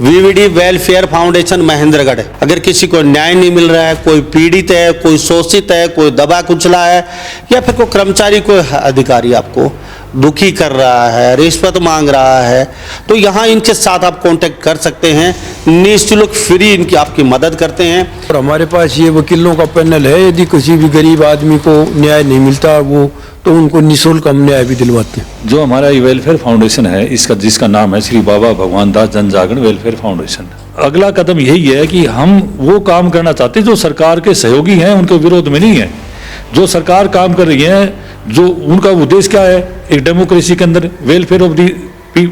VVD welfare foundation Mahendragarh. अगर किसी को न्याय नहीं मिल रहा है, कोई पीड़ित है, कोई शोषित है, कोई दबा कुचला है, या फिर कोई कर्मचारी, कोई अधिकारी आपको दुखी कर रहा है, रिश्वत मांग रहा है, तो यहाँ इनके साथ आप कांटेक्ट कर सकते हैं। निःशुल्क फ्री इनकी आपकी मदद करते हैं। और हमारे पास ये वकीलों का पैनल है। यदि किसी भी गरीब आदमी को न्याय नहीं मिलता वो तो उनको निःशुल्क हम न्याय भी दिलवाते हैं। जो हमारा ये वेलफेयर फाउंडेशन है, जिसका नाम है श्री बाबा भगवान दास जन जागरण वेलफेयर फाउंडेशन। अगला कदम यही है कि हम वो काम करना चाहते हैं जो सरकार के सहयोगी हैं, उनके विरोध में नहीं है। जो सरकार काम कर रही है, जो उनका उद्देश्य क्या है, एक डेमोक्रेसी के अंदर welfare of the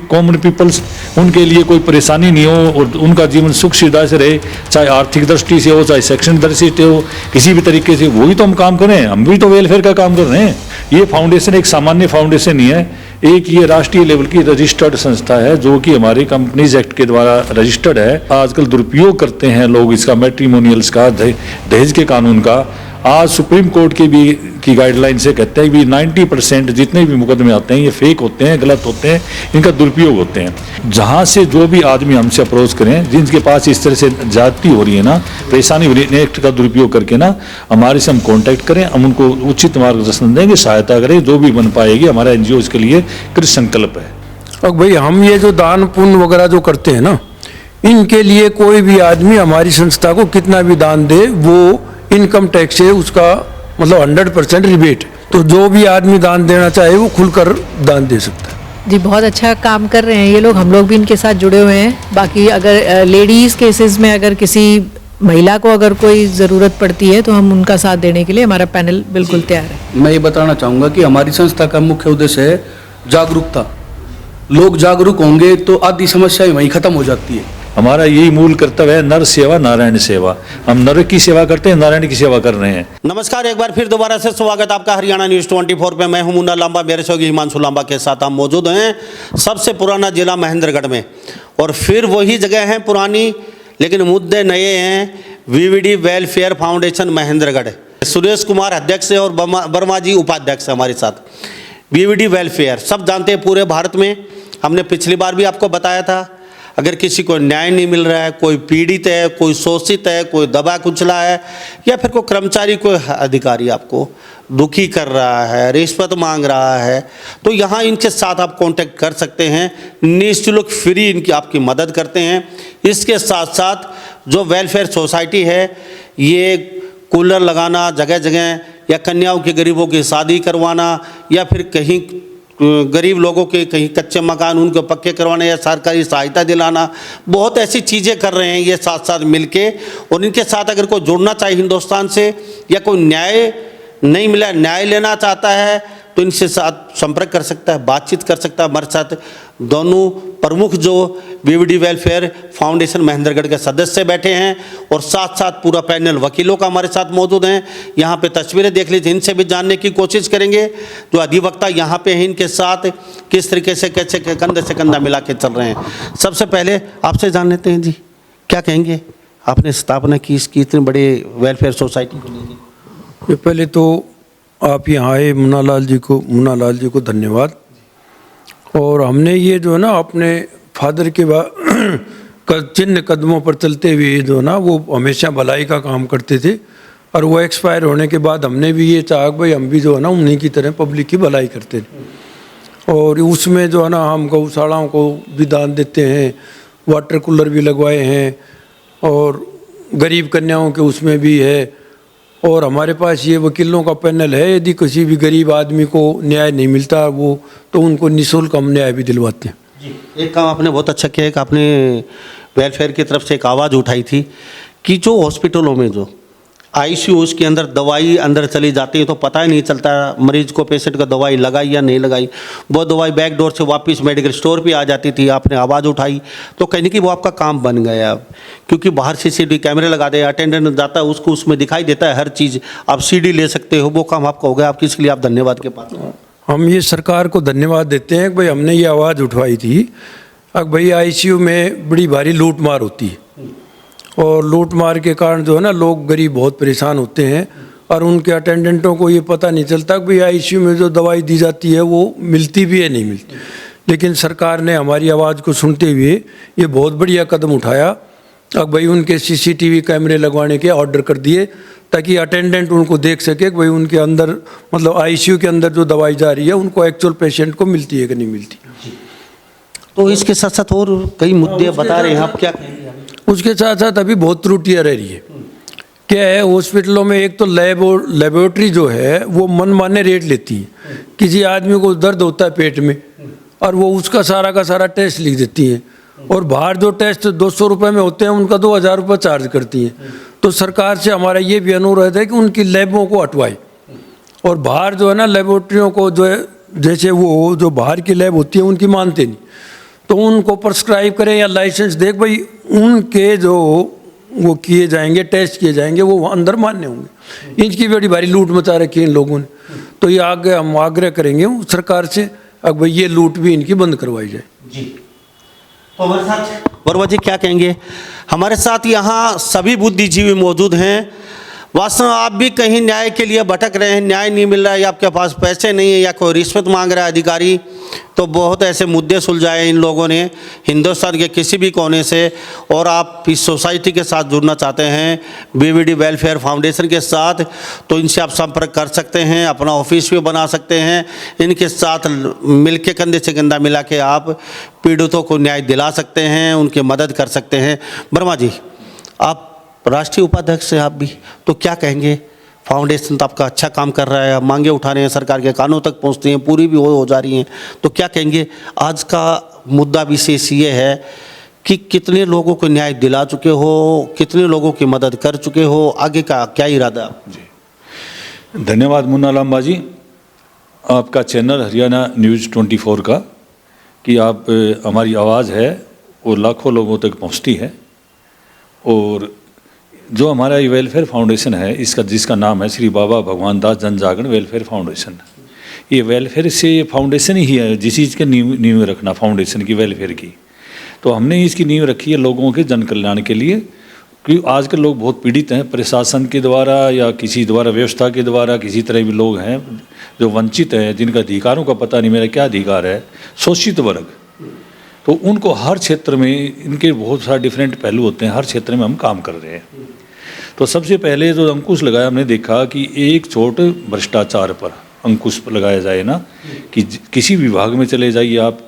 common peoples, उनके लिए कोई परेशानी नहीं हो और उनका जीवन सुख सुविधा से रहे, चाहे आर्थिक दृष्टि से हो, चाहे शैक्षणिक दृष्टि से हो, किसी भी तरीके से। वही तो हम काम कर रहे हैं, हम भी तो वेलफेयर का काम कर रहे हैं। ये फाउंडेशन एक सामान्य फाउंडेशन नहीं है, एक ये राष्ट्रीय लेवल की रजिस्टर्ड संस्था है जो कि हमारे कंपनीज एक्ट के द्वारा रजिस्टर्ड है। आजकल दुरुपयोग करते हैं लोग इसका, मैट्रिमोनियल्स का, दहेज के कानून का। आज सुप्रीम कोर्ट की गाइडलाइन से कहते हैं कि 90% जितने भी मुकदमे आते हैं ये फेक होते हैं, गलत होते हैं, इनका दुरुपयोग होते हैं। जहाँ से जो भी आदमी हमसे अप्रोच करें, जिनके पास इस तरह से ज्यादती हो रही है ना, परेशानी हो रही है, एक्ट का दुरुपयोग करके ना, हमारे से हम कॉन्टैक्ट करें, हम उनको उचित मार्गदर्शन देंगे, सहायता करें, जो भी बन पाएगी। हमारा NGO इसके लिए कृत संकल्प है। अब भाई हम ये जो दान पुण्य वगैरह जो करते हैं ना, इनके लिए कोई भी आदमी हमारी संस्था को कितना भी दान दे वो इनकम टैक्स से उसका मतलब 100% रिबेट। तो जो भी आदमी दान देना चाहे वो खुलकर दान दे सकता है। जी, बहुत अच्छा काम कर रहे हैं ये लोग। हम लोग भी इनके साथ जुड़े हुए हैं। बाकी अगर लेडीज़ केसेस में अगर किसी महिला को अगर कोई ज़रूरत पड़ती है तो हम उनका साथ देने के लिए हमारा पैनल बिल्कुल तैयार है। मैं ये बताना चाहूँगा कि हमारी संस्था का मुख्य उद्देश्य है जागरूकता। लोग जागरूक होंगे तो आधी समस्याएं वहीं खत्म हो जाती है। हमारा यही मूल कर्तव्य है, नर सेवा नारायण सेवा। हम नर की सेवा करते हैं, नारायण की सेवा कर रहे हैं। नमस्कार, एक बार फिर दोबारा से स्वागत आपका हरियाणा न्यूज़ 24 पे। मैं हूं मुन्ना लांबा, मेरे सहयोगी हिमांशु लांबा के साथ हम मौजूद हैं सबसे पुराना जिला महेंद्रगढ़ में। और फिर वही जगह है पुरानी, लेकिन मुद्दे नए हैं। VVD welfare foundation Mahendragarh, Suresh Kumar अध्यक्ष और वर्मा जी उपाध्यक्ष हमारे साथ। वीवीडी वेलफेयर सब जानते हैं पूरे भारत में। हमने पिछली बार भी आपको बताया था, अगर किसी को न्याय नहीं मिल रहा है, कोई पीड़ित है, कोई शोषित है, कोई दबा कुचला है, या फिर कोई कर्मचारी, कोई अधिकारी आपको दुखी कर रहा है, रिश्वत मांग रहा है, तो यहाँ इनके साथ आप कांटेक्ट कर सकते हैं। निःशुल्क फ्री इनकी आपकी मदद करते हैं। इसके साथ साथ जो वेलफेयर सोसाइटी है, ये कूलर लगाना जगह जगह, या कन्याओं के गरीबों की शादी करवाना, या फिर कहीं गरीब लोगों के कहीं कच्चे मकान उनको पक्के करवाना, या सरकारी सहायता दिलाना, बहुत ऐसी चीज़ें कर रहे हैं ये साथ साथ मिलके। और इनके साथ अगर कोई जुड़ना चाहे हिंदुस्तान से, या कोई न्याय नहीं मिला, न्याय लेना चाहता है, तो इनसे साथ संपर्क कर सकता है, बातचीत कर सकता है हमारे साथ। दोनों प्रमुख जो वीवीडी वेलफेयर फाउंडेशन महेंद्रगढ़ के सदस्य बैठे हैं, और साथ साथ पूरा पैनल वकीलों का हमारे साथ मौजूद हैं। यहाँ पे तस्वीरें देख लीजिए, इनसे भी जानने की कोशिश करेंगे जो अधिवक्ता यहाँ पे हैं, इनके साथ किस तरीके से कैसे कंधे से कंधा मिला के चल रहे हैं। सबसे पहले आपसे जान लेते हैं जी, क्या कहेंगे, आपने स्थापना की इसकी इतनी बड़ी वेलफेयर सोसाइटी को लेकर? पहले तो आप यहाँ आए, मुन्ना लाल जी को धन्यवाद। और हमने ये जो है ना अपने फादर के चिन्ह कदमों पर चलते हुए जो ना वो हमेशा भलाई का काम करते थे, और वो एक्सपायर होने के बाद हमने भी ये चाहा भाई हम भी जो है ना उन्हीं की तरह पब्लिक की भलाई करते थे। और उसमें जो है ना हम गौशालाओं को भी दान देते हैं, वाटर कूलर भी लगवाए हैं, और गरीब कन्याओं के उसमें भी है। और हमारे पास ये वकीलों का पैनल है। यदि किसी भी गरीब आदमी को न्याय नहीं मिलता वो तो उनको निःशुल्क हम न्याय भी दिलवाते हैं। जी, एक काम आपने बहुत अच्छा किया है कि आपने वेलफेयर की तरफ से एक आवाज़ उठाई थी कि जो हॉस्पिटलों में जो ICU के अंदर दवाई अंदर चली जाती है तो पता ही नहीं चलता मरीज को, पेशेंट को दवाई लगाई या नहीं लगाई, वो दवाई बैक डोर से वापस मेडिकल स्टोर पे आ जाती थी। आपने आवाज़ उठाई तो कहने की वो आपका काम बन गया अब, क्योंकि बाहर CCTV कैमरे लगा दे, अटेंडेंट जाता है उसको उसमें दिखाई देता है हर चीज़, आप CD ले सकते हो, वो काम आपका हो गया। आपकी इसके लिए आप धन्यवाद के पात्र हैं। हम ये सरकार को धन्यवाद देते हैं कि भाई हमने ये आवाज़ उठवाई थी। अब भाई ICU में बड़ी भारी लूट मार होती है, और लूट मार के कारण जो है ना लोग गरीब बहुत परेशान होते हैं, और उनके अटेंडेंटों को ये पता नहीं चलता कि भाई ICU में जो दवाई दी जाती है वो मिलती भी है नहीं मिलती। लेकिन सरकार ने हमारी आवाज़ को सुनते हुए ये बहुत बढ़िया कदम उठाया। अब भाई उनके CCTV कैमरे लगवाने के ऑर्डर कर दिए ताकि अटेंडेंट उनको देख सके कि भाई उनके अंदर मतलब ICU के अंदर जो दवाई जा रही है उनको एक्चुअल पेशेंट को मिलती है कि नहीं मिलती। तो इसके साथ साथ और कई मुद्दे बता रहे हैं, आप क्या कहेंगे? उसके साथ साथ अभी बहुत त्रुटियाँ रह रही है। क्या है, हॉस्पिटलों में एक तो लेबोरेटरी जो है वो मनमाने रेट लेती है। किसी आदमी को दर्द होता है पेट में और वो उसका सारा का सारा टेस्ट लिख देती है, और बाहर जो टेस्ट 200 रुपये में होते हैं उनका 2000 रुपये चार्ज करती हैं। तो सरकार से हमारा ये भी अनुरोध है कि उनकी लैबों को हटवाए, और बाहर जो है ना लेबोरेटरियों को जो है, जैसे वो जो बाहर की लैब होती है उनकी मानते नहीं, तो उनको प्रिस्क्राइब करें या लाइसेंस देख भाई उनके जो वो किए जाएंगे टेस्ट किए जाएंगे वो अंदर मान्य होंगे। इनकी बड़ी भारी लूट मचा रखी है इन लोगों ने। तो ये आगे हम आग्रह करेंगे सरकार से, अब भाई ये लूट भी इनकी बंद करवाई जाए। जी, तो हमारे साथ वर्मा जी क्या कहेंगे? हमारे साथ यहाँ सभी बुद्धिजीवी मौजूद हैं। वास्तव में आप भी कहीं न्याय के लिए भटक रहे हैं, न्याय नहीं मिल रहा है, या आपके पास पैसे नहीं है, या कोई रिश्वत मांग रहा है अधिकारी, तो बहुत ऐसे मुद्दे सुलझाए इन लोगों ने हिंदुस्तान के किसी भी कोने से। और आप इस सोसाइटी के साथ जुड़ना चाहते हैं BVD वेलफेयर फाउंडेशन के साथ, तो इनसे आप संपर्क कर सकते हैं, अपना ऑफिस भी बना सकते हैं। इनके साथ मिलके कंधे से कंधा मिला के आप पीड़ितों को न्याय दिला सकते हैं, उनकी मदद कर सकते हैं। वर्मा जी, आप राष्ट्रीय उपाध्यक्ष हैं आप भी, तो क्या कहेंगे? फाउंडेशन तो आपका अच्छा काम कर रहा है, मांगे उठा रहे हैं, सरकार के कानों तक पहुंचती हैं, पूरी भी हो जा रही हैं, तो क्या कहेंगे? आज का मुद्दा विशेष ये है कि कितने लोगों को न्याय दिला चुके हो, कितने लोगों की मदद कर चुके हो, आगे का क्या इरादा? जी, धन्यवाद मुन्ना लांबा जी, आपका चैनल हरियाणा न्यूज़ 24 का, कि आप हमारी आवाज़ है वो लाखों लोगों तक पहुंचती है। और जो हमारा ये वेलफेयर फाउंडेशन है, इसका जिसका नाम है श्री बाबा भगवान दास जन जागरण वेलफेयर फाउंडेशन, ये वेलफेयर से फाउंडेशन ही है, जिस चीज़ के नींव रखना फाउंडेशन की वेलफेयर की। तो हमने इसकी नींव रखी है लोगों के जन कल्याण के लिए, क्योंकि आजकल लोग बहुत पीड़ित हैं, प्रशासन के द्वारा या किसी द्वारा व्यवस्था के द्वारा, किसी तरह भी लोग हैं जो वंचित हैं, जिनका अधिकारों का पता नहीं मेरा क्या अधिकार है, शोषित वर्ग। तो उनको हर क्षेत्र में इनके बहुत सारे डिफरेंट पहलू होते हैं, हर क्षेत्र में हम काम कर रहे हैं। तो सबसे पहले जो अंकुश लगाया, हमने देखा कि एक छोट भ्रष्टाचार पर अंकुश लगाया जाए ना, कि किसी विभाग में चले जाइए आप,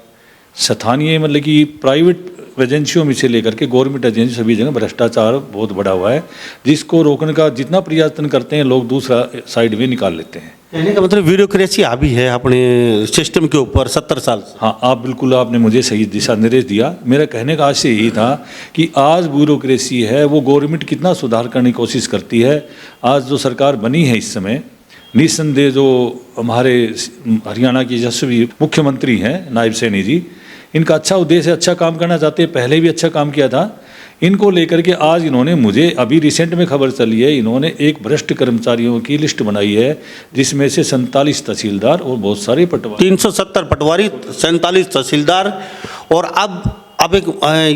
स्थानीय मतलब कि प्राइवेट एजेंसियों में से लेकर के गवर्नमेंट एजेंसी, सभी जगह भ्रष्टाचार बहुत बढ़ा हुआ है, जिसको रोकने का जितना प्रयत्न करते हैं लोग दूसरा साइड में निकाल लेते हैं। कहने का मतलब ब्यूरोक्रेसी हावी है अपने सिस्टम के ऊपर 70 साल से। हाँ, आप बिल्कुल, आपने मुझे सही दिशा निर्देश दिया। मेरा कहने का आशय यही था कि आज ब्यूरोक्रेसी है वो गवर्नमेंट कितना सुधार करने की कोशिश करती है। आज जो सरकार बनी है इस समय, निस्संदेह जो हमारे हरियाणा की यशस्वी मुख्यमंत्री हैं नायब सैनी जी, इनका अच्छा उद्देश्य, अच्छा काम करना चाहते हैं, पहले भी अच्छा काम किया था। इनको लेकर के आज इन्होंने, मुझे अभी रिसेंट में खबर चली है, इन्होंने एक भ्रष्ट कर्मचारियों की लिस्ट बनाई है, जिसमें से 47 तहसीलदार और बहुत सारे पटवारी, 370 पटवारी, 47 तहसीलदार, और अब एक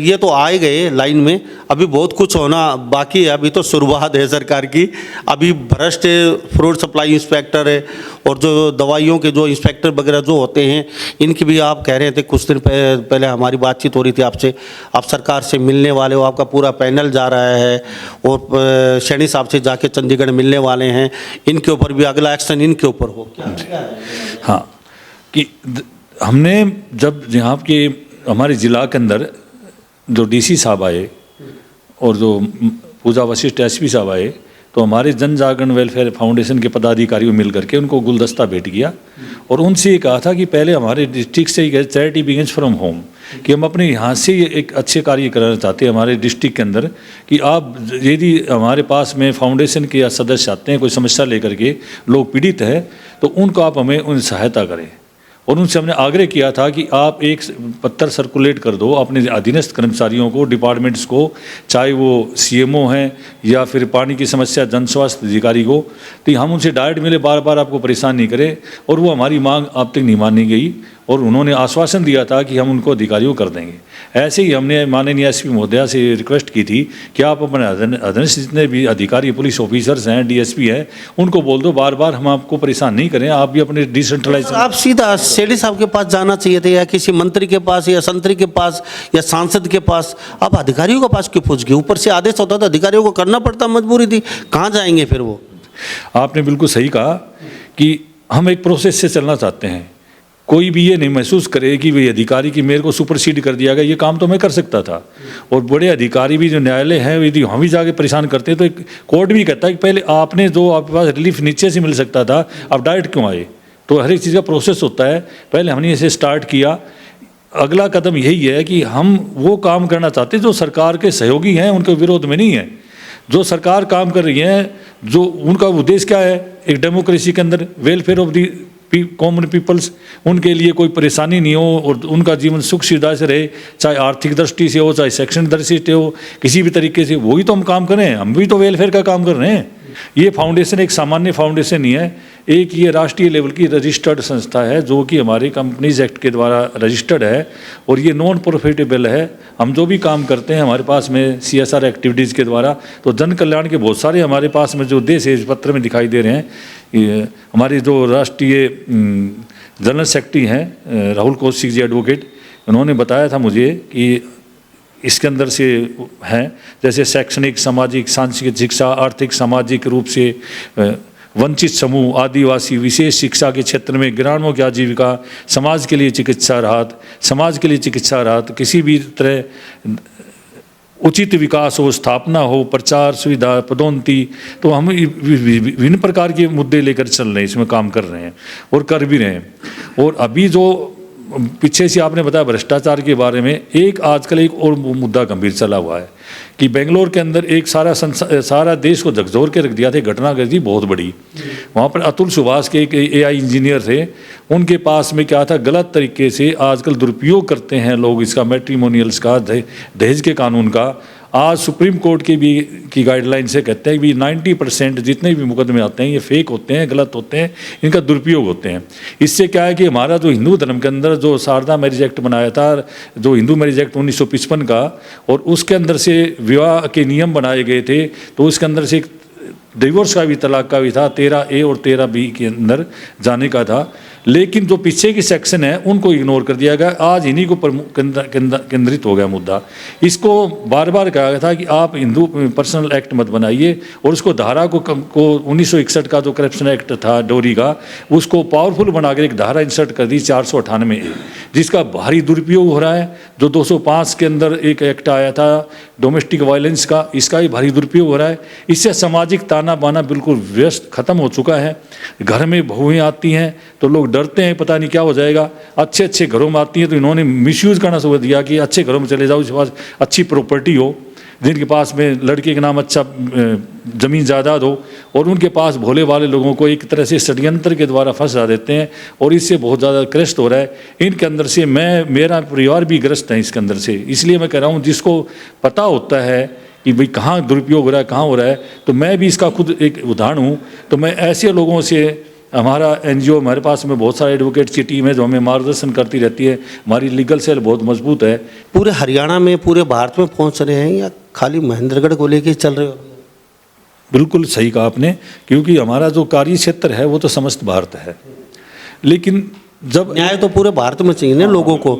ये तो आए गए लाइन में, अभी बहुत कुछ होना बाकी है। अभी तो शुरुआत है सरकार की। अभी भ्रष्ट फ्रूट सप्लाई इंस्पेक्टर है, और जो दवाइयों के जो इंस्पेक्टर वगैरह जो होते हैं, इनकी भी आप कह रहे थे, कुछ दिन पहले हमारी बातचीत हो रही थी आपसे, आप सरकार से मिलने वाले हो, आपका पूरा पैनल जा रहा है, और सैनी साहब से जाके चंडीगढ़ मिलने वाले हैं, इनके ऊपर भी अगला एक्शन इनके ऊपर हो क्या? हाँ, कि हमने जब यहाँ के हमारे ज़िला के अंदर जो DC साहब आए और जो पूजा वशिष्ठ SP साहब आए, तो हमारे जन जागरण वेलफेयर फाउंडेशन के पदाधिकारियों मिल करके उनको गुलदस्ता भेंट किया, और उनसे ये कहा था कि पहले हमारे डिस्ट्रिक्ट से ही चैरिटी बिगिंस फ्रॉम होम, कि हम अपने यहाँ से एक अच्छे कार्य करना चाहते हैं हमारे डिस्ट्रिक्ट के अंदर, कि आप यदि हमारे पास में फाउंडेशन के सदस्य आते हैं कोई समस्या लेकर के, लोग पीड़ित हैं, तो उनको आप हमें उन सहायता करें। और उनसे हमने आग्रह किया था कि आप एक पत्र सर्कुलेट कर दो अपने अधीनस्थ कर्मचारियों को, डिपार्टमेंट्स को, चाहे वो CMO हैं या फिर पानी की समस्या जन स्वास्थ्य अधिकारी को, तो हम उनसे डायरेक्ट मिले, बार बार आपको परेशान नहीं करें। और वो हमारी मांग अब तक नहीं मानी गई, और उन्होंने आश्वासन दिया था कि हम उनको अधिकारियों कर देंगे। ऐसे ही हमने माननीय एसपी महोदया से रिक्वेस्ट की थी कि आप अपने अधीनस्थ जितने भी अधिकारी पुलिस ऑफिसर्स हैं, डीएसपी हैं, उनको बोल दो बार बार हम आपको परेशान नहीं करें, आप भी अपने डिसेंट्रलाइज। आप सीधा सेठी साहब के पास जाना चाहिए थे, या किसी मंत्री के पास, या संतरी के पास, या सांसद के पास। आप अधिकारियों के पास क्यों पहुंच गए? ऊपर से आदेश होता था, अधिकारियों को करना पड़ता, मजबूरी थी, कहाँ जाएंगे फिर वो? आपने बिल्कुल सही कहा कि हम एक प्रोसेस से चलना चाहते हैं। कोई भी ये नहीं महसूस करे कि वही अधिकारी की मेरे को सुपरसीड कर दिया गया, ये काम तो मैं कर सकता था। और बड़े अधिकारी भी जो न्यायालय हैं, यदि हम भी जाके परेशान करते हैं तो एक कोर्ट भी कहता है कि पहले आपने जो आपके पास रिलीफ नीचे से मिल सकता था, आप डायरेक्ट क्यों आए? तो हर एक चीज़ का प्रोसेस होता है। पहले हमने इसे स्टार्ट किया। अगला कदम यही है कि हम वो काम करना चाहते हैं जो सरकार के सहयोगी हैं, उनके विरोध में नहीं है। जो सरकार काम कर रही है, जो उनका उद्देश्य क्या है, एक डेमोक्रेसी के अंदर welfare of the common peoples, उनके लिए कोई परेशानी नहीं हो और उनका जीवन सुख सुविधा से रहे, चाहे आर्थिक दृष्टि से हो, चाहे शैक्षणिक दृष्टि से हो, किसी भी तरीके से। वही तो हम काम कर रहे हैं, हम भी तो वेलफेयर का काम कर रहे हैं। ये फाउंडेशन एक सामान्य फाउंडेशन नहीं है, एक ये राष्ट्रीय लेवल की रजिस्टर्ड संस्था है जो कि हमारे कंपनीज एक्ट के द्वारा रजिस्टर्ड है और ये नॉन प्रॉफिटेबल है। हम जो भी काम करते हैं हमारे पास में CSR एक्टिविटीज़ के द्वारा, तो जन कल्याण के बहुत सारे हमारे पास में जो उद्देश्य इस पत्र में दिखाई दे रहे हैं। हमारे जो राष्ट्रीय जनरल सेक्रेटरी हैं राहुल कौशिक जी एडवोकेट, उन्होंने बताया था मुझे कि इसके अंदर से हैं जैसे शैक्षणिक, सामाजिक, सांस्कृतिक शिक्षा, आर्थिक सामाजिक रूप से वंचित समूह, आदिवासी, विशेष शिक्षा के क्षेत्र में ग्रामीणों की आजीविका, समाज के लिए चिकित्सा राहत, किसी भी तरह उचित विकास हो, स्थापना हो, प्रचार सुविधा, पदोन्नति। तो हम विभिन्न प्रकार के मुद्दे लेकर चल रहे हैं, इसमें काम कर रहे हैं और कर भी रहे हैं। और अभी जो पीछे से आपने बताया भ्रष्टाचार के बारे में, एक आजकल एक और मुद्दा गंभीर चला हुआ है कि बेंगलोर के अंदर एक सारा देश को झकझोर के रख दिया था, घटना घटी बहुत बड़ी। वहाँ पर अतुल सुभाष के एक AI इंजीनियर थे, उनके पास में क्या था, गलत तरीके से आजकल दुरुपयोग करते हैं लोग इसका, मैट्रिमोनियल्स का, दहेज के कानून का। आज सुप्रीम कोर्ट की गाइडलाइन से कहते हैं कि 90% जितने भी मुकदमे आते हैं ये फेक होते हैं, गलत होते हैं, इनका दुरुपयोग होते हैं। इससे क्या है कि हमारा जो हिंदू धर्म के अंदर जो शारदा मैरिज एक्ट बनाया था, जो हिंदू मैरिज एक्ट 1955 का, और उसके अंदर से विवाह के नियम बनाए गए थे, तो उसके अंदर से एक डिवोर्स का भी, तलाक का भी था, 13A और 13B के अंदर जाने का था। लेकिन जो पीछे की सेक्शन है उनको इग्नोर कर दिया गया। आज इन्हीं को केंद्रित हो गया मुद्दा। इसको बार बार कहा गया था कि आप हिंदू पर्सनल एक्ट मत बनाइए, और उसको धारा को 1961 का जो करप्शन एक्ट था डोरी का, उसको पावरफुल बनाकर एक धारा इंसर्ट कर दी 498A, जिसका भारी दुरुपयोग हो रहा है। जो 205 के अंदर एक एक्ट आया था डोमेस्टिक वायलेंस का, इसका ही भारी दुरुपयोग हो रहा है। इससे सामाजिक ताना बाना बिल्कुल व्यस्त खत्म हो चुका है। घर में बहुएं आती हैं तो लोग डरते हैं, पता नहीं क्या हो जाएगा। अच्छे घरों में आती हैं तो इन्होंने मिसयूज़ करना शुरू दिया कि अच्छे घरों में चले जाओ, जिसके पास अच्छी प्रॉपर्टी हो, जिनके पास में लड़के के नाम अच्छा ज़मीन जायदाद हो, और उनके पास भोले वाले लोगों को एक तरह से षड्यंत्र के द्वारा फंसा देते हैं, और इससे बहुत ज़्यादा ग्रस्त हो रहा है। इनके अंदर से मेरा परिवार भी ग्रस्त है इसके अंदर से। इसलिए मैं कह रहा हूँ, जिसको पता होता है कि भाई कहाँ दुरुपयोग हो रहा है, कहाँ हो रहा है, तो मैं भी इसका खुद एक उदाहरण हूँ। तो मैं ऐसे लोगों से, हमारा NGO, हमारे पास में बहुत सारे एडवोकेट्स की टीम है जो हमें मार्गदर्शन करती रहती है। हमारी लीगल सेल बहुत मजबूत है। पूरे हरियाणा में, पूरे भारत में पहुंच रहे हैं, या खाली महेंद्रगढ़ को लेके चल रहे हो? बिल्कुल सही कहा आपने, क्योंकि हमारा जो कार्य क्षेत्र है वो तो समस्त भारत है। लेकिन जब न्याय तो पूरे भारत में चाहिए ना लोगों को,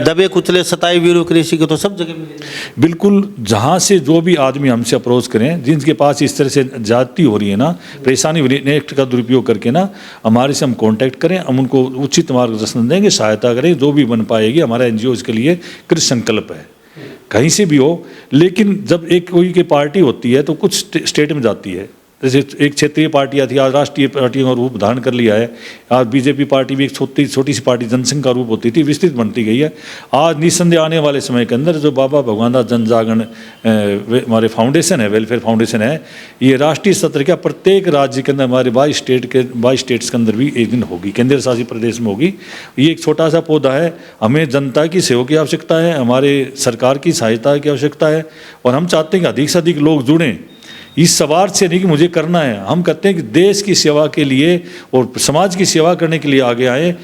दबे कुचले सताए ब्यूरोक्रेसी के तो सब जगह मिले। बिल्कुल, जहाँ से जो भी आदमी हमसे अप्रोच करें, जिनके पास इस तरह से जाति हो रही है ना, परेशानी हो रही है, एक्ट का दुरुपयोग करके ना, हमारे से हम कांटेक्ट करें, हम उनको उचित मार्गदर्शन देंगे, सहायता करें, जो भी बन पाएगी। हमारा NGO इसके लिए कृत संकल्प है, कहीं से भी हो। लेकिन जब एक कोई की पार्टी होती है तो कुछ स्टेट में जाती है, जैसे एक क्षेत्रीय पार्टियाँ थी, आज राष्ट्रीय पार्टियों का रूप धारण कर लिया है। आज BJP पार्टी भी एक छोटी सी पार्टी जनसंघ का रूप होती थी, विस्तृत बनती गई है। आज निस्संदेह आने वाले समय के अंदर जो बाबा भगवान दास जन जागरण हमारे फाउंडेशन है, वेलफेयर फाउंडेशन है, ये राष्ट्रीय स्तर का प्रत्येक राज्य के अंदर, हमारे 22 स्टेट्स के अंदर भी एक दिन होगी, केंद्र शासित प्रदेश में होगी। ये एक छोटा सा पौधा है, हमें जनता की सहयोग की आवश्यकता है, हमारे सरकार की सहायता की आवश्यकता है, और हम चाहते हैं कि अधिक से अधिक लोग जुड़ें। इस स्वार्थ से नहीं कि मुझे करना है, हम कहते हैं कि देश की सेवा के लिए और समाज की सेवा करने के लिए आगे आए।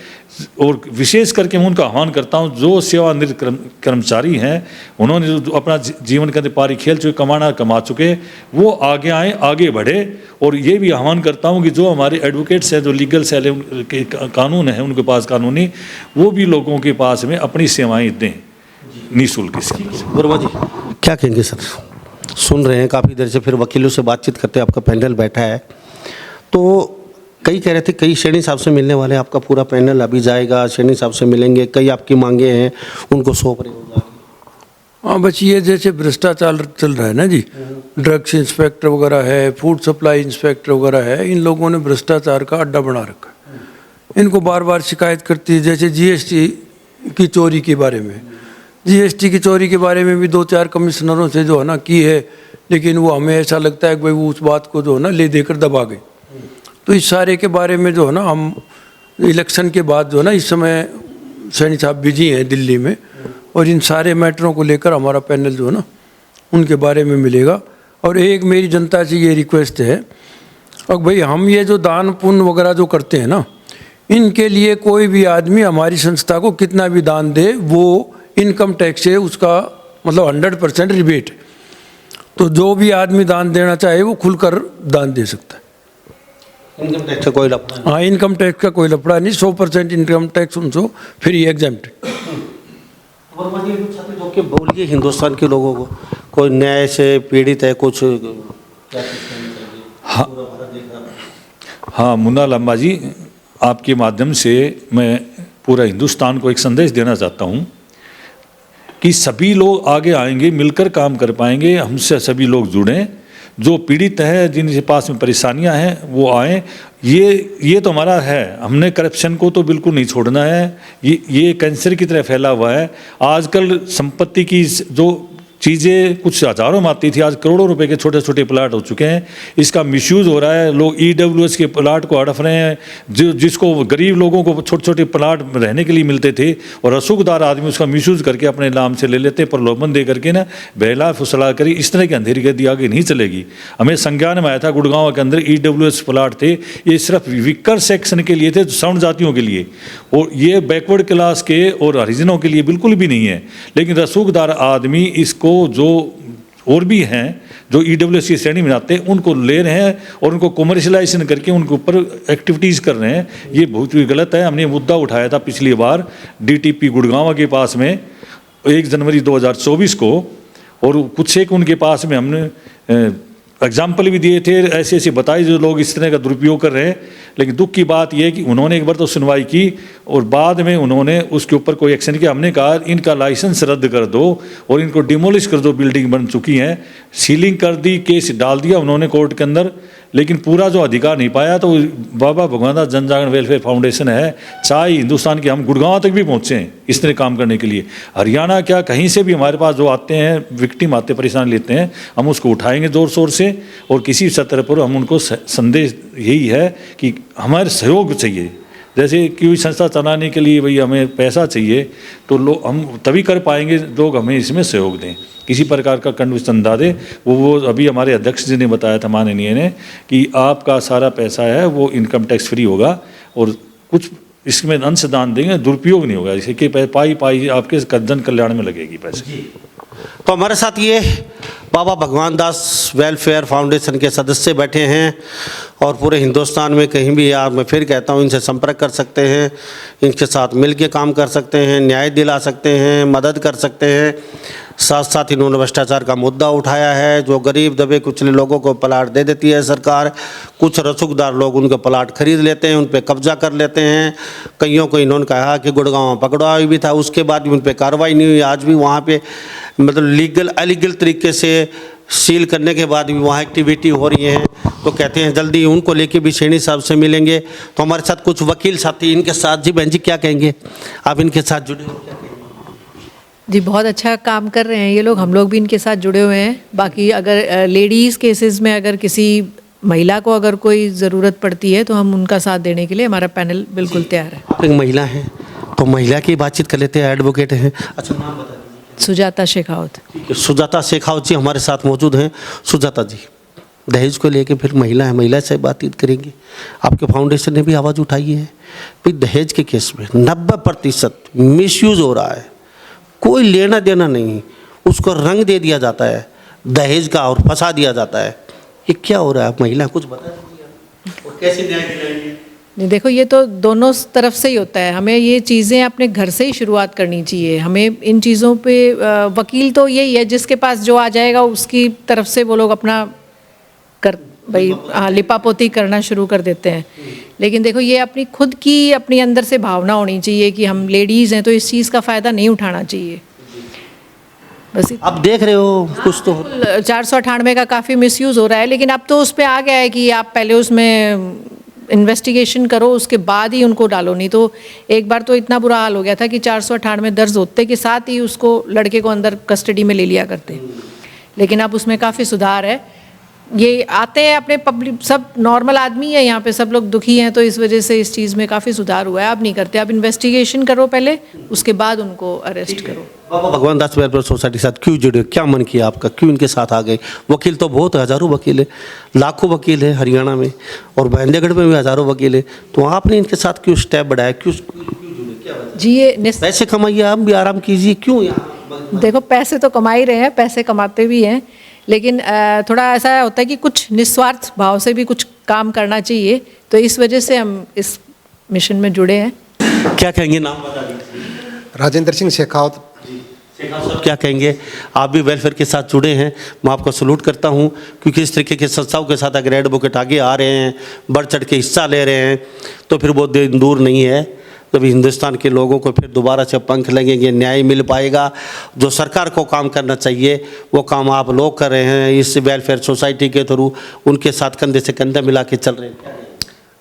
और विशेष करके मैं उनका आह्वान करता हूं, जो सेवानिवृत्त कर्मचारी हैं, उन्होंने जो अपना जीवन के अंदर पारी खेल चुके, कमा चुके, वो आगे आए, आगे बढ़े। और ये भी आह्वान करता हूं कि जो हमारे एडवोकेट्स हैं, जो लीगल सेल के कानून हैं उनके पास कानूनी, वो भी लोगों के पास में अपनी सेवाएं दें निःशुल्क इसके अंदर। वर्मा जी क्या कहेंगे सर? सुन रहे हैं काफ़ी देर से, फिर वकीलों से बातचीत करते, आपका पैनल बैठा है, तो कई कह रहे थे कई शेरनी साहब से मिलने वाले, आपका पूरा पैनल अभी जाएगा, शेरनी साहब से मिलेंगे, कई आपकी मांगे हैं उनको सौंप रहे होगा। हाँ, बस ये जैसे भ्रष्टाचार चल रहा है ना जी, ड्रग्स इंस्पेक्टर वगैरह है, फूड सप्लाई इंस्पेक्टर वगैरह है, इन लोगों ने भ्रष्टाचार का अड्डा बना रखा है। इनको बार बार शिकायत करती है, जैसे जीएसटी की चोरी के बारे में, जीएसटी की चोरी के बारे में भी 2-4 कमिश्नरों से जो है ना की है, लेकिन वो हमें ऐसा लगता है कि भाई वो उस बात को जो है ना ले देकर दबा गए। तो इस सारे के बारे में जो है ना हम इलेक्शन के बाद जो है ना, इस समय सैनी साहब बिजी हैं दिल्ली में, और इन सारे मैटरों को लेकर हमारा पैनल जो है ना उनके बारे में मिलेगा। और एक मेरी जनता से ये रिक्वेस्ट है, और भाई हम ये जो दान पुण्य वगैरह जो करते हैं ना, इनके लिए कोई भी आदमी हमारी संस्था को कितना भी दान दे, वो इनकम टैक्स से उसका मतलब 100% रिबेट। तो जो भी आदमी दान देना चाहे वो खुलकर दान दे सकता है। इनकम टैक्स का कोई लफड़ा? हाँ, इनकम टैक्स का कोई लफड़ा नहीं, 100% इनकम टैक्स उनको फ्री एग्जाम्प्ट। वर्मा जी जो कि बोलिए हिंदुस्तान के लोगों को, कोई न्याय से पीड़ित है कुछ? हाँ मुन्ना लांबा जी, आपके माध्यम से मैं पूरा हिंदुस्तान को एक संदेश देना चाहता हूँ कि सभी लोग आगे आएंगे, मिलकर काम कर पाएंगे, हमसे सभी लोग जुड़ें, जो पीड़ित हैं, जिनके पास में परेशानियां हैं वो आएँ। ये तो हमारा है, हमने करप्शन को तो बिल्कुल नहीं छोड़ना है, ये कैंसर की तरह फैला हुआ है। आजकल संपत्ति की जो चीज़ें कुछ हज़ारों में आती थी, आज करोड़ों रुपए के छोटे छोटे प्लाट हो चुके हैं। इसका मिसयूज़ हो रहा है, लोग ईडब्ल्यूएस के प्लाट को हड़प रहे हैं, जिसको गरीब लोगों को छोटे छोटे प्लाट रहने के लिए मिलते थे, और रसूखदार आदमी उसका मिसयूज़ करके अपने नाम से ले लेते, प्रलोभन दे करके ना बहला फुसला करी। इस तरह की अंधेरी गर्दी आगे नहीं चलेगी। हमें संज्ञान में आया था, गुड़गांव के अंदर ईडब्ल्यूएस प्लाट थे, ये सिर्फ विकर सेक्शन के लिए थे, सवर्ण जातियों के लिए, और ये बैकवर्ड क्लास के और हरिजनों के लिए बिल्कुल भी नहीं है। लेकिन रसूखदार आदमी इसको जो और भी हैं जो ईडब्ल्यूएस की श्रेणी में आते हैं, उनको ले रहे हैं और उनको कमर्शलाइजेशन करके उनके ऊपर एक्टिविटीज़ कर रहे हैं। ये बहुत ही गलत है। हमने मुद्दा उठाया था पिछली बार डीटीपी गुड़गांव के पास में 1 जनवरी 2024 को, और कुछ एक उनके पास में हमने एग्जाम्पल भी दिए थे, ऐसे ऐसे बताए जो लोग इस तरह का दुरुपयोग कर रहे हैं। लेकिन दुख की बात यह है कि उन्होंने एक बार तो सुनवाई की और बाद में उन्होंने उसके ऊपर कोई एक्शन किया। हमने कहा इनका लाइसेंस रद्द कर दो और इनको डिमोलिश कर दो, बिल्डिंग बन चुकी हैं, सीलिंग कर दी, केस डाल दिया उन्होंने कोर्ट के अंदर, लेकिन पूरा जो अधिकार नहीं पाया। तो बाबा भगवान दास जनजागरण वेलफेयर फाउंडेशन है, चाहे हिंदुस्तान के, हम गुड़गांव तक भी पहुँचे हैं इस तरह काम करने के लिए। हरियाणा क्या, कहीं से भी हमारे पास जो आते हैं विक्टिम आते, परेशान लेते हैं, हम उसको उठाएंगे ज़ोर शोर से, और किसी सत्र पर हम उनको संदेश यही है कि हमारे सहयोग चाहिए। जैसे कोई संस्था चलाने के लिए भाई हमें पैसा चाहिए, तो लोग हम तभी कर पाएंगे, लोग हमें इसमें सहयोग दें, किसी प्रकार का कंड चंदा दे। वो अभी हमारे अध्यक्ष जी ने बताया था, माननीय ने, कि आपका सारा पैसा है वो इनकम टैक्स फ्री होगा और कुछ इसमें अंशदान देंगे, दुरुपयोग नहीं होगा। इसे कि पाई पाई आपके जन कल्याण में लगेगी पैसे। तो हमारे साथ ये बाबा भगवान दास वेलफेयर फाउंडेशन के सदस्य बैठे हैं, और पूरे हिंदुस्तान में कहीं भी आप, मैं फिर कहता हूँ, इनसे संपर्क कर सकते हैं, इनके साथ मिलके काम कर सकते हैं, न्याय दिला सकते हैं, मदद कर सकते हैं। साथ साथ इन्होंने भ्रष्टाचार का मुद्दा उठाया है, जो गरीब दबे कुचले लोगों को प्लाट दे देती है सरकार, कुछ रसूखदार लोग उनके प्लाट खरीद लेते हैं, उन पर कब्जा कर लेते हैं। कईयों को इन्होंने कहा कि गुड़गांव पकड़वाई भी था, उसके बाद भी उन पर कार्रवाई नहीं हुई। आज भी वहाँ पे मतलब लीगल अलीगल तरीके से सील करने के बाद भी वहाँ एक्टिविटी हो रही है। तो कहते हैं जल्दी उनको लेके भी शेरनी साहब से मिलेंगे। तो हमारे साथ कुछ वकील साथी इनके साथ, जी बहन जी क्या कहेंगे आप, इनके साथ जुड़े हो क्या कहेंगे? जी बहुत अच्छा काम कर रहे हैं ये लोग, हम लोग भी इनके साथ जुड़े हुए हैं। बाकी अगर लेडीज़ केसेस में अगर किसी महिला को अगर कोई ज़रूरत पड़ती है तो हम उनका साथ देने के लिए हमारा पैनल बिल्कुल तैयार है। आप एक महिला हैं तो महिला की बातचीत कर लेते हैं, एडवोकेट हैं। अच्छा नाम बता दीजिए। सुजाता शेखावत। सुजाता शेखावत जी हमारे साथ मौजूद हैं। सुजाता जी दहेज को लेके फिर महिला से बातचीत करेंगे। आपके फाउंडेशन ने भी आवाज़ उठाई है कि दहेज के केस में 90% मिसयूज़ हो रहा है, कोई लेना देना नहीं, उसको रंग दे दिया जाता है दहेज का और फंसा दिया जाता है। ये क्या हो रहा है? महिला कुछ बता दीजिए और कैसे न्याय दिलाएंगे? नहीं, देखो ये तो दोनों तरफ से ही होता है। हमें ये चीज़ें अपने घर से ही शुरुआत करनी चाहिए। हमें इन चीज़ों पे वकील तो यही है, जिसके पास जो आ जाएगा उसकी तरफ से वो लोग अपना भाई लिपापोती करना शुरू कर देते हैं। लेकिन देखो ये अपनी खुद की अपनी अंदर से भावना होनी चाहिए कि हम लेडीज़ हैं तो इस चीज़ का फ़ायदा नहीं उठाना चाहिए। बस आप देख रहे हो कुछ तो 498 का काफ़ी मिसयूज़ हो रहा है, लेकिन अब तो उस पर आ गया है कि आप पहले उसमें इन्वेस्टिगेशन करो, उसके बाद ही उनको डालो। नहीं तो एक बार तो इतना बुरा हाल हो गया था कि 498 दर्ज होते के साथ ही उसको लड़के को अंदर कस्टडी में ले लिया करते। लेकिन अब उसमें काफ़ी सुधार है। ये आते हैं अपने पब्लिक, सब नॉर्मल आदमी है यहाँ पे, सब लोग दुखी हैं, तो इस वजह से इस चीज़ में काफ़ी सुधार हुआ है। अब नहीं करते, अब इन्वेस्टिगेशन करो पहले, उसके बाद उनको अरेस्ट करो। बाबा भगवान दास वेलफेयर सोसाइटी के साथ क्यों जुड़े, क्या मन किया आपका, क्यों इनके साथ आ गए? वकील तो बहुत हज़ारों वकील है, लाखों वकील है हरियाणा में और महेंद्रगढ़ में भी हज़ारों वकील है, तो आपने इनके साथ क्यों स्टेप बढ़ाया, क्यों जुड़े, क्या वजह? जी ये पैसे कमाइए, आप भी आराम कीजिए, क्यों यहाँ? देखो पैसे तो कमा ही रहे हैं, पैसे कमाते भी हैं, लेकिन थोड़ा ऐसा होता है कि कुछ निस्वार्थ भाव से भी कुछ काम करना चाहिए, तो इस वजह से हम इस मिशन में जुड़े हैं। क्या कहेंगे, नाम बता दीजिए। राजेंद्र सिंह शेखावत। शेखावत साहब क्या कहेंगे? आप भी वेलफेयर के साथ जुड़े हैं, मैं आपको सलूट करता हूं, क्योंकि इस तरीके के संस्थाओं के साथ अगर एडवोकेट आगे आ रहे हैं, बढ़ चढ़ के हिस्सा ले रहे हैं, तो फिर वो दिन दूर नहीं है जब हिंदुस्तान के लोगों को फिर दोबारा से पंख लगेंगे, न्याय मिल पाएगा। जो सरकार को काम करना चाहिए वो काम आप लोग कर रहे हैं इस वेलफेयर सोसाइटी के थ्रू, उनके साथ कंधे से कंधा मिला के चल रहे हैं।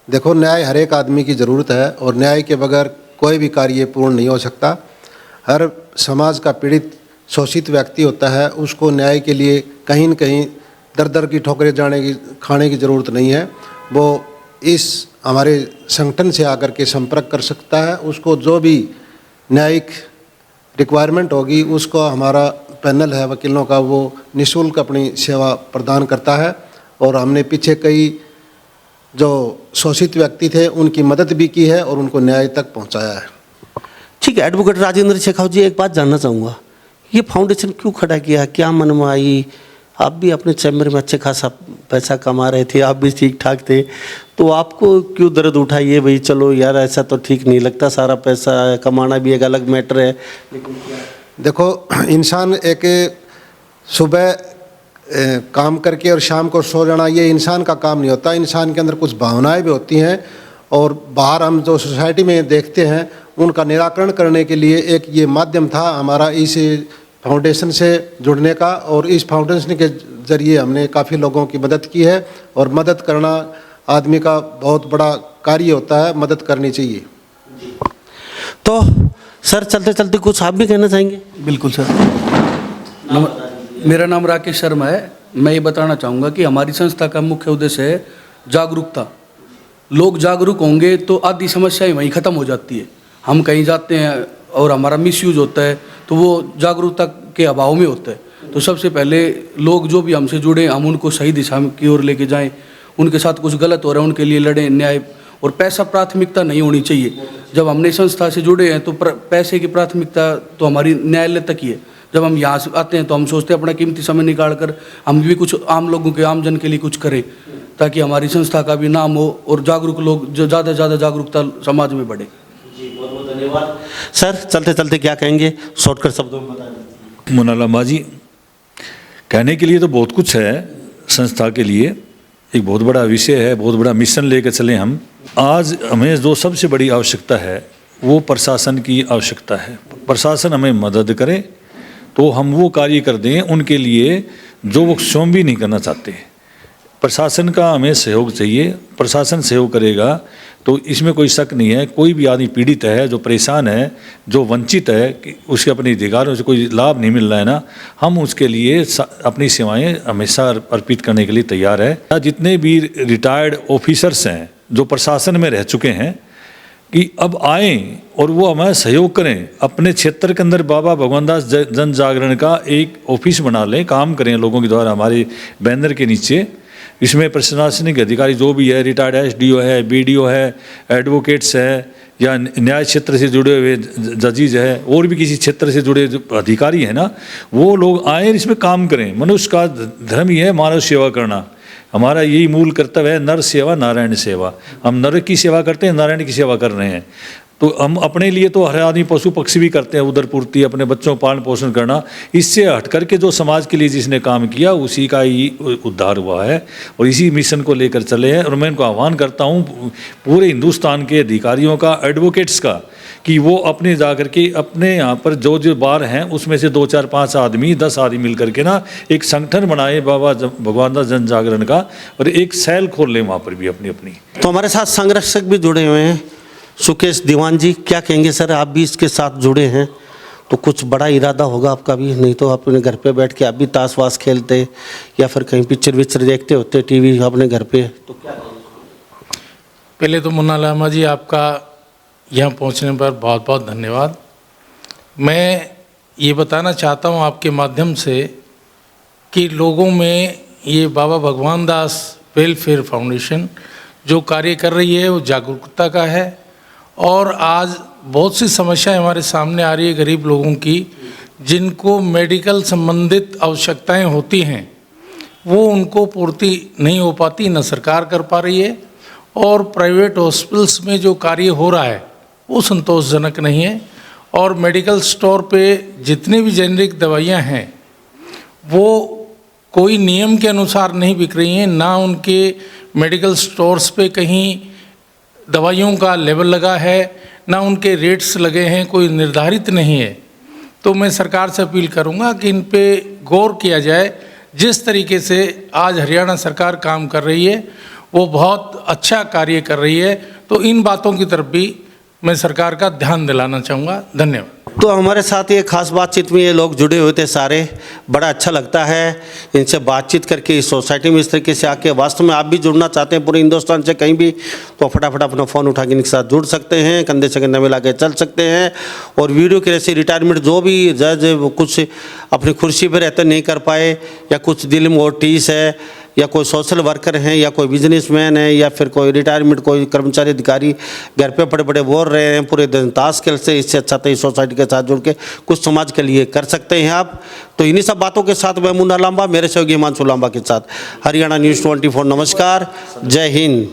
देखो, न्याय हर एक आदमी की ज़रूरत है और न्याय के बगैर कोई भी कार्य पूर्ण नहीं हो सकता। हर समाज का पीड़ित शोषित व्यक्ति होता है, उसको न्याय के लिए कहीं न कहीं दर दर की ठोकरें खाने की ज़रूरत नहीं है। वो इस हमारे संगठन से आकर के संपर्क कर सकता है, उसको जो भी न्यायिक रिक्वायरमेंट होगी उसको हमारा पैनल है वकीलों का, वो निःशुल्क अपनी सेवा प्रदान करता है। और हमने पीछे कई जो शोषित व्यक्ति थे उनकी मदद भी की है और उनको न्याय तक पहुंचाया है। ठीक है, एडवोकेट राजेंद्र शेखावत जी, एक बात जानना चाहूँगा, ये फाउंडेशन क्यों खड़ा किया, क्या मन में आई? आप भी अपने चैम्बर में अच्छे खासा पैसा कमा रहे थे, आप भी ठीक ठाक थे, तो आपको क्यों दर्द उठाइए भाई चलो यार ऐसा तो ठीक नहीं लगता, सारा पैसा कमाना भी एक अलग मैटर है। देखो, इंसान एक सुबह काम करके और शाम को सो जाना ये इंसान का काम नहीं होता। इंसान के अंदर कुछ भावनाएं भी होती हैं और बाहर हम जो सोसाइटी में देखते हैं उनका निराकरण करने के लिए एक ये माध्यम था हमारा इस फाउंडेशन से जुड़ने का। और इस फाउंडेशन के ज़रिए हमने काफ़ी लोगों की मदद की है और मदद करना आदमी का बहुत बड़ा कार्य होता है, मदद करनी चाहिए। तो सर चलते चलते कुछ आप भी कहना चाहेंगे? बिल्कुल सर। मेरा नाम राकेश शर्मा है। मैं ये बताना चाहूँगा कि हमारी संस्था का मुख्य उद्देश्य है जागरूकता। लोग जागरूक होंगे तो आधी समस्याएं वहीं ख़त्म हो जाती है। हम कहीं जाते हैं और हमारा मिसयूज होता है तो वो जागरूकता के अभाव में होता है। तो सबसे पहले लोग जो भी हमसे जुड़े हम उनको सही दिशा की ओर लेके जाएं, उनके साथ कुछ गलत हो रहा है उनके लिए लड़ें, न्याय और पैसा प्राथमिकता नहीं होनी चाहिए। जब हमने संस्था से जुड़े हैं तो पैसे की प्राथमिकता तो हमारी न्यायालय तक ही है। जब हम यहाँ से आते हैं तो हम सोचते हैं अपना कीमती समय निकाल कर हम भी कुछ आम लोगों के आम जन के लिए कुछ करें ताकि हमारी संस्था का भी नाम हो और जागरूक लोग जो ज़्यादा से ज़्यादा जागरूकता समाज में बढ़े। जी बहुत बहुत धन्यवाद। सर चलते चलते क्या कहेंगे, शॉर्टकट शब्दों में बता दीजिए। मुन्ना लांबा जी, कहने के लिए तो बहुत कुछ है। संस्था के लिए एक बहुत बड़ा विषय है, बहुत बड़ा मिशन लेकर चले हम। आज हमें जो सबसे बड़ी आवश्यकता है वो प्रशासन की आवश्यकता है। प्रशासन हमें मदद करे तो हम वो कार्य कर दें उनके लिए जो वो स्वयं भी नहीं करना चाहते। प्रशासन का हमें सहयोग चाहिए। प्रशासन सहयोग करेगा तो इसमें कोई शक नहीं है। कोई भी आदमी पीड़ित है, जो परेशान है, जो वंचित है, कि उसके अपने अधिकारों से कोई लाभ नहीं मिल रहा है ना, हम उसके लिए अपनी सेवाएं हमेशा अर्पित करने के लिए तैयार है। जितने भी रिटायर्ड ऑफिसर्स हैं जो प्रशासन में रह चुके हैं कि अब आएँ और वो हमें सहयोग करें। अपने क्षेत्र के अंदर बाबा भगवान दास जन जागरण का एक ऑफिस बना लें, काम करें लोगों के द्वारा हमारे बैनर के नीचे, इसमें प्रशासनिक अधिकारी जो भी है, रिटायर्ड एसडीओ है, बीडीओ है, एडवोकेट्स है, या न्याय क्षेत्र से जुड़े हुए जजेज है, और भी किसी क्षेत्र से जुड़े जो अधिकारी हैं ना, वो लोग आए इसमें काम करें। मनुष्य का धर्म ही है मानव सेवा करना। हमारा यही मूल कर्तव्य है, नर सेवा नारायण सेवा। हम नर की सेवा करते हैं, नारायण की सेवा कर रहे हैं। तो हम अपने लिए तो हर आदमी पशु पक्षी भी करते हैं, उधर पूर्ति, अपने बच्चों पालन पोषण करना। इससे हट करके जो समाज के लिए जिसने काम किया उसी का ही उद्धार हुआ है, और इसी मिशन को लेकर चले हैं। और मैं इनको आह्वान करता हूँ पूरे हिंदुस्तान के अधिकारियों का, एडवोकेट्स का, कि वो अपने जाकर के अपने यहाँ पर जो जो बार हैं उसमें से 2, 4, 5 आदमी, 10 आदमी मिल करके ना एक संगठन बनाए बाबा भगवान दास जन जागरण का, और एक सेल खोल लें वहाँ पर भी अपनी अपनी। तो हमारे साथ संरक्षक भी जुड़े हुए हैं, सुकेश दीवान जी, क्या कहेंगे सर? आप भी इसके साथ जुड़े हैं तो कुछ बड़ा इरादा होगा आपका भी, नहीं तो आप अपने घर पे बैठ के आप भी ताश वाश खेलते या फिर कहीं पिक्चर विक्चर देखते होते टीवी अपने घर पे, तो क्या कहेंगे? पहले तो मुन्ना लामा जी, आपका यहाँ पहुँचने पर बहुत बहुत धन्यवाद। मैं ये बताना चाहता हूँ आपके माध्यम से कि लोगों में ये बाबा भगवान दास वेलफेयर फाउंडेशन जो कार्य कर रही है वो जागरूकता का है। और आज बहुत सी समस्याएं हमारे सामने आ रही है गरीब लोगों की, जिनको मेडिकल संबंधित आवश्यकताएं होती हैं, वो उनको पूर्ति नहीं हो पाती, न सरकार कर पा रही है, और प्राइवेट हॉस्पिटल्स में जो कार्य हो रहा है वो संतोषजनक नहीं है। और मेडिकल स्टोर पे जितनी भी जेनरिक दवाइयाँ हैं वो कोई नियम के अनुसार नहीं बिक रही हैं, ना उनके मेडिकल स्टोर्स पे कहीं दवाइयों का लेबल लगा है, ना उनके रेट्स लगे हैं, कोई निर्धारित नहीं है। तो मैं सरकार से अपील करूंगा कि इन पे गौर किया जाए। जिस तरीके से आज हरियाणा सरकार काम कर रही है वो बहुत अच्छा कार्य कर रही है, तो इन बातों की तरफ भी मैं सरकार का ध्यान दिलाना चाहूँगा। धन्यवाद। तो हमारे साथ ये खास बातचीत में ये लोग जुड़े हुए थे सारे, बड़ा अच्छा लगता है इनसे बातचीत करके, इस सोसाइटी में इस तरीके से आके। वास्तव में आप भी जुड़ना चाहते हैं पूरे हिंदुस्तान से कहीं भी, तो फटाफट अपना फ़ोन उठा के इनके साथ जुड़ सकते हैं, कंधे से कंधा मिला के चल सकते हैं। और वीडियो के जैसे रिटायरमेंट जो भी जज कुछ अपनी कुर्सी पर रहते नहीं कर पाए, या कुछ दिल में और टीस है, या कोई सोशल वर्कर हैं, या कोई बिजनेसमैन है, या फिर कोई रिटायरमेंट कोई कर्मचारी अधिकारी घर पे पड़े पड़े बोल रहे हैं पूरे दिन ताश खेल से, इससे अच्छा तो इस सोसाइटी के साथ जुड़ के कुछ समाज के लिए कर सकते हैं आप। तो इन्हीं सब बातों के साथ मैं मुन्ना लांबा, मेरे सहयोगी हिमांशु लांबा के साथ हरियाणा न्यूज़ 24। नमस्कार, जय हिंद।